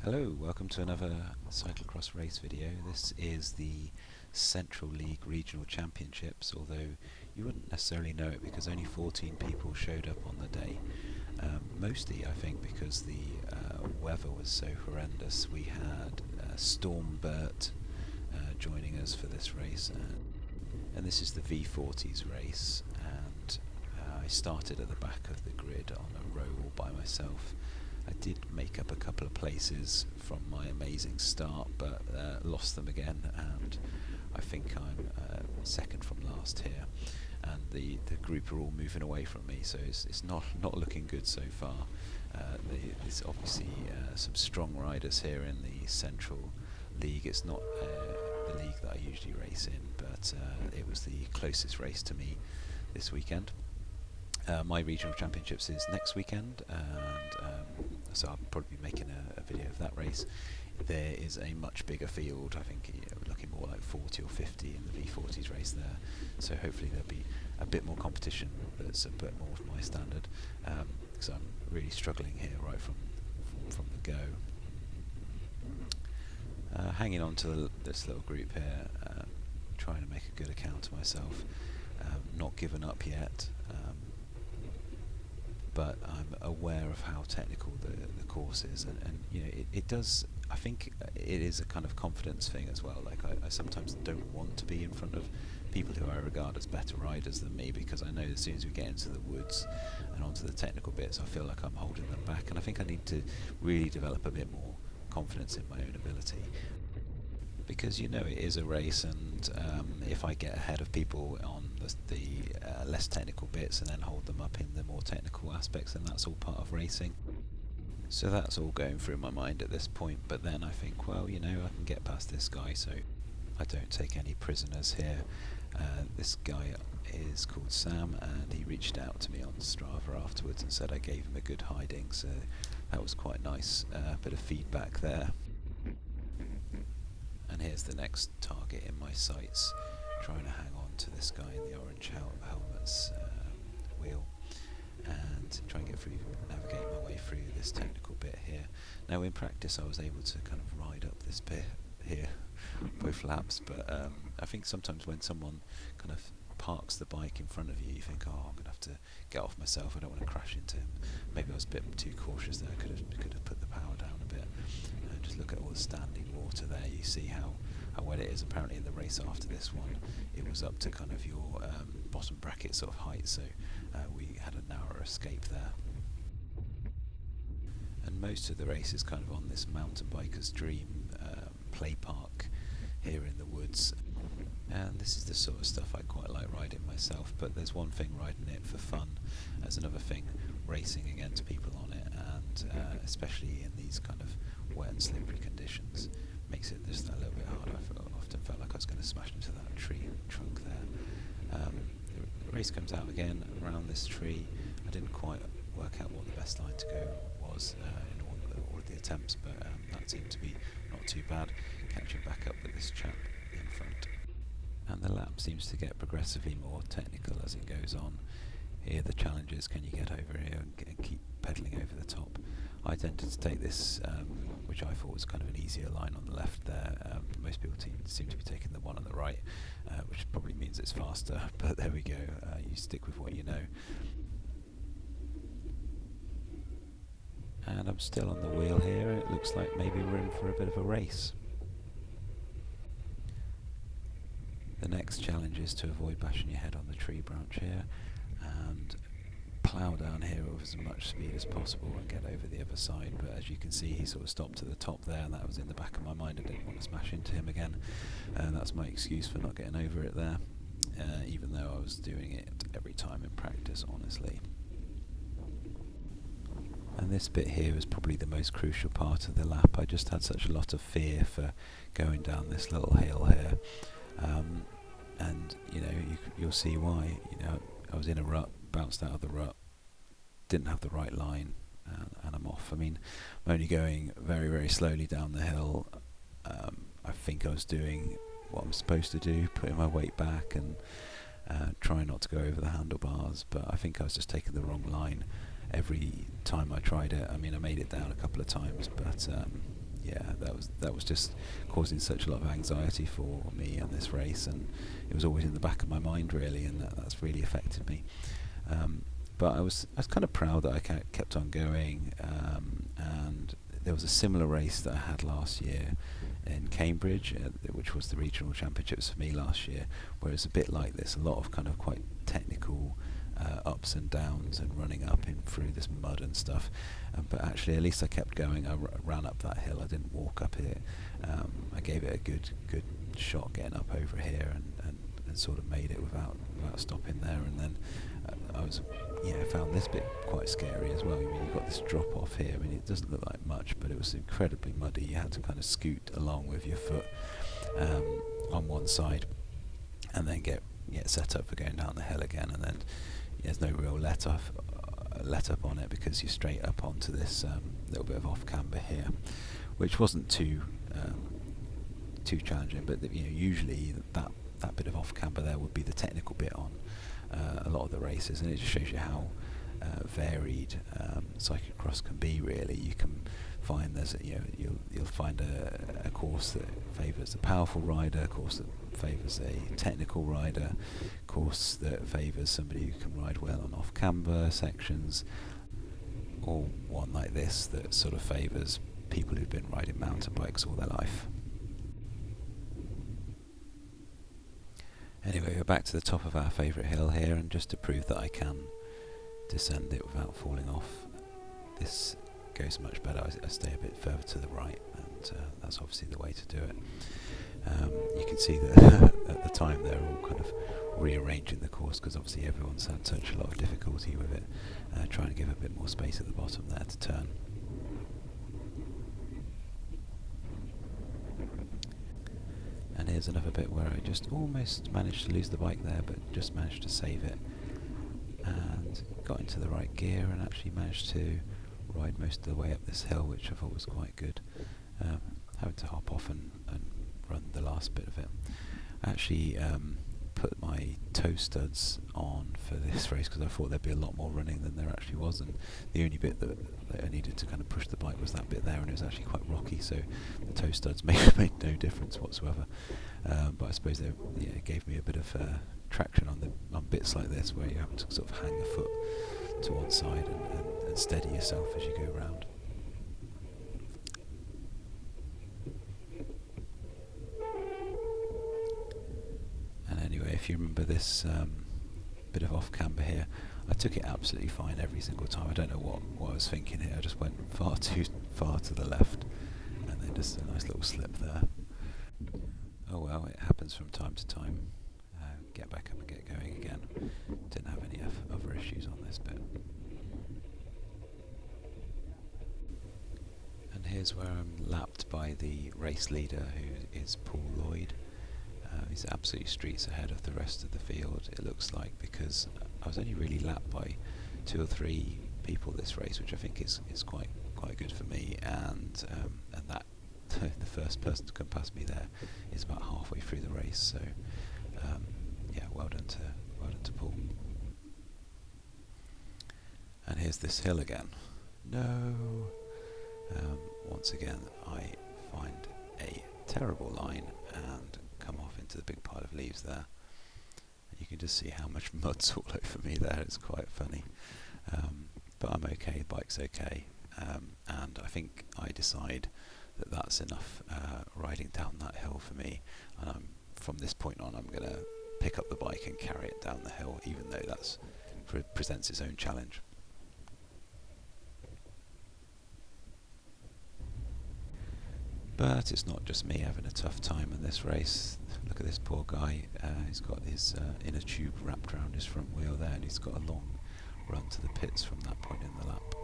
Hello, welcome to another cyclocross race video. This is the Central League Regional Championships, although you wouldn't necessarily know it because only 14 people showed up on the day. Mostly, I think, because the weather was so horrendous. We had Storm Bert joining us for this race, and this is the V40s race, and I started at the back of the grid on a row all by myself. I did make up a couple of places from my amazing start, but lost them again, and I think I'm second from last here. And the group are all moving away from me, so it's not looking good so far. There's obviously some strong riders here in the Central League. It's not the league that I usually race in, but it was the closest race to me this weekend. My regional championships is next weekend, and so I'll probably be making a video of that race. There is a much bigger field. I think we're looking more like 40 or 50 in the V40s race there, so hopefully there'll be a bit more competition that's a bit more of my standard, because I'm really struggling here right from the go. Hanging on to this little group here, trying to make a good account of myself, not given up yet. But I'm aware of how technical the course is, and you know it does. I think it is a kind of confidence thing as well. Like I sometimes don't want to be in front of people who I regard as better riders than me, because I know as soon as we get into the woods and onto the technical bits, I feel like I'm holding them back, and I think I need to really develop a bit more confidence in my own ability. Because you know it is a race, and if I get ahead of people on the less technical bits and then hold them up in the more technical aspects, then that's all part of racing. So that's all going through my mind at this point, but then I think, well, you know, I can get past this guy, so I don't take any prisoners here. This guy is called Sam, and he reached out to me on Strava afterwards and said I gave him a good hiding, so that was quite nice, bit of feedback there. And here's the next target in my sights, trying to hang on to this guy in the orange helmet's wheel, and try and navigate my way through this technical bit here. Now in practice I was able to kind of ride up this bit here, both laps, but I think sometimes when someone kind of parks the bike in front of you, you think, oh, I'm going to have to get off myself, I don't want to crash into him. Maybe I was a bit too cautious there, could have put the power down a bit. Just look at all the standing water there, you see how wet it is. Apparently in the race after this one it was up to kind of your bottom bracket sort of height, so we had a narrower escape there. And most of the race is kind of on this mountain biker's dream play park here in the woods, and this is the sort of stuff I quite like riding myself, but there's one thing riding it for fun, there's another thing racing against people on it, and especially in these kind of wet and slippery conditions makes it just a little bit harder. I often felt like I was going to smash into that tree trunk there. The race comes out again around this tree. I didn't quite work out what the best line to go was in all of the attempts, but that seemed to be not too bad, catching back up with this chap in front. And the lap seems to get progressively more technical as it goes on. Here the challenge is, can you get over here and keep pedalling over the top? I tended to take this, which I thought was kind of an easier line on the left there. Most people seem to be taking the one on the right, which probably means it's faster, but there we go, you stick with what you know. And I'm still on the wheel here, it looks like maybe we're in for a bit of a race. The next challenge is to avoid bashing your head on the tree branch here, and plough down here with as much speed as possible and get over the other side. But as you can see, he sort of stopped at the top there, and that was in the back of my mind. I didn't want to smash into him again. That's my excuse for not getting over it there, even though I was doing it every time in practice, honestly. And this bit here was probably the most crucial part of the lap. I just had such a lot of fear for going down this little hill here, and you know, you'll see why. You know, I was in a rut, bounced out of the rut, didn't have the right line, and I'm off. I mean, I'm only going very, very slowly down the hill. I think I was doing what I'm supposed to do, putting my weight back and trying not to go over the handlebars, but I think I was just taking the wrong line every time I tried it. I mean, I made it down a couple of times, but yeah, that was just causing such a lot of anxiety for me on this race, and it was always in the back of my mind really, and that's really affected me. But I was kind of proud that I kept on going, and there was a similar race that I had last year in Cambridge, which was the regional championships for me last year, where it's a bit like this, a lot of kind of quite technical ups and downs and running up in through this mud and stuff, but actually at least I kept going. I ran up that hill, I didn't walk up it. I gave it a good shot getting up over here, and sort of made it without stopping there, and then I was found this bit quite scary as well. I mean, you've got this drop off here. I mean, it doesn't look like much, but it was incredibly muddy. You had to kind of scoot along with your foot on one side, and then get set up for going down the hill again, and then there's no real let up on it because you're straight up onto this little bit of off camber here, which wasn't too challenging, but usually that bit of off camber there would be the technical bit on a lot of the races, and it just shows you how varied cyclocross can be. Really, you can find you'll find a course that favours a powerful rider, a course that favours a technical rider, a course that favours somebody who can ride well on off camber sections, or one like this that sort of favours people who've been riding mountain bikes all their life. Anyway, we're back to the top of our favourite hill here, and just to prove that I can descend it without falling off, this goes much better. I stay a bit further to the right, and that's obviously the way to do it. You can see that at the time they're all kind of rearranging the course, because obviously everyone's had such a lot of difficulty with it, trying to give a bit more space at the bottom there to turn. And here's another bit where I just almost managed to lose the bike there, but just managed to save it, and got into the right gear and actually managed to ride most of the way up this hill, which I thought was quite good. Having to hop off and run the last bit of it. I actually put my toe studs on for this race because I thought there'd be a lot more running than there actually was, and the only bit that I needed to kind of push the bike was that bit there, and it was actually quite rocky, so the toe studs made no difference whatsoever. But I suppose they gave me a bit of traction on bits like this where you have to sort of hang a foot to one side and steady yourself as you go around. And anyway, if you remember this bit of off camber here, I took it absolutely fine every single time. I don't know what I was thinking here. I just went far too far to the left, and then just a nice little slip there. Oh well, it happens from time to time. Get back up and get going again. Didn't have any other issues on this bit. And here's where I'm lapped by the race leader, who is Paul Lloyd. He's absolutely streets ahead of the rest of the field, it looks like, because I was only really lapped by 2 or 3 people this race, which I think is quite good for me, and that the first person to come past me there is about halfway through the race, so well done to Paul. And here's this hill again. No! Once again I find a terrible line and come off into the big pile of leaves there. And you can just see how much mud's all over me there. It's quite funny. But I'm okay, the bike's okay. And I think I decide that that's enough riding down that hill for me. And from this point on, I'm going to pick up the bike and carry it down the hill, even though that's presents its own challenge. But it's not just me having a tough time in this race. Look at this poor guy. He's got his inner tube wrapped around his front wheel there, and he's got a long run to the pits from that point in the lap.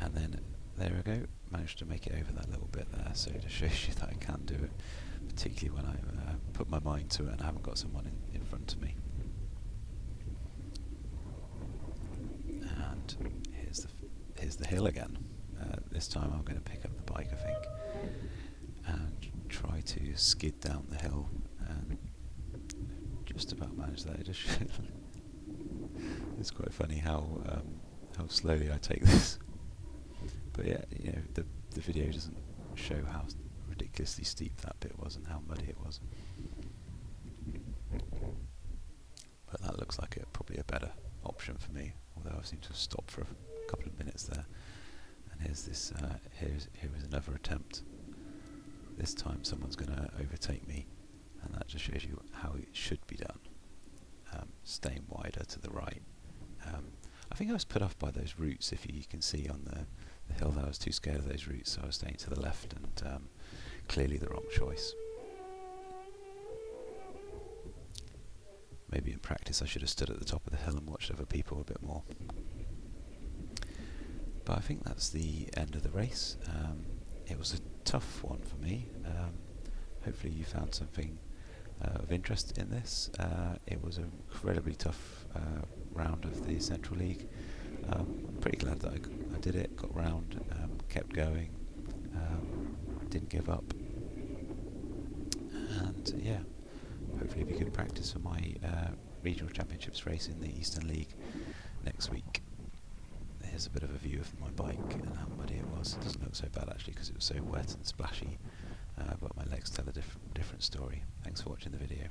And then there we go, managed to make it over that little bit there, so it shows you that I can do it, particularly when I put my mind to it and I haven't got someone in front of me. And here's the hill again. This time I'm going to pick up the bike, I think, and try to skid down the hill, and just about manage that. It's quite funny how slowly I take this. But yeah, the the video doesn't show how ridiculously steep that bit was and how muddy it was. But that looks like probably a better option for me, although I seem to have stopped for a couple of minutes there. And here's this. Here is another attempt. This time someone's going to overtake me, and that just shows you how it should be done. Staying wider to the right. I think I was put off by those roots. If you can see on the hill there, I was too scared of those roots, so I was staying to the left, and clearly the wrong choice. Maybe in practice I should have stood at the top of the hill and watched other people a bit more. But I think that's the end of the race. It was a tough one for me. Hopefully you found something of interest in this. It was an incredibly tough round of the Central League. I'm pretty glad that I did it, got round, kept going, didn't give up. And yeah, hopefully it'll be good practice for my regional championships race in the Eastern League next week. Here's a bit of a view of my bike and how muddy it was. It doesn't look so bad actually because it was so wet and splashy, but my legs tell a different story. Thanks for watching the video.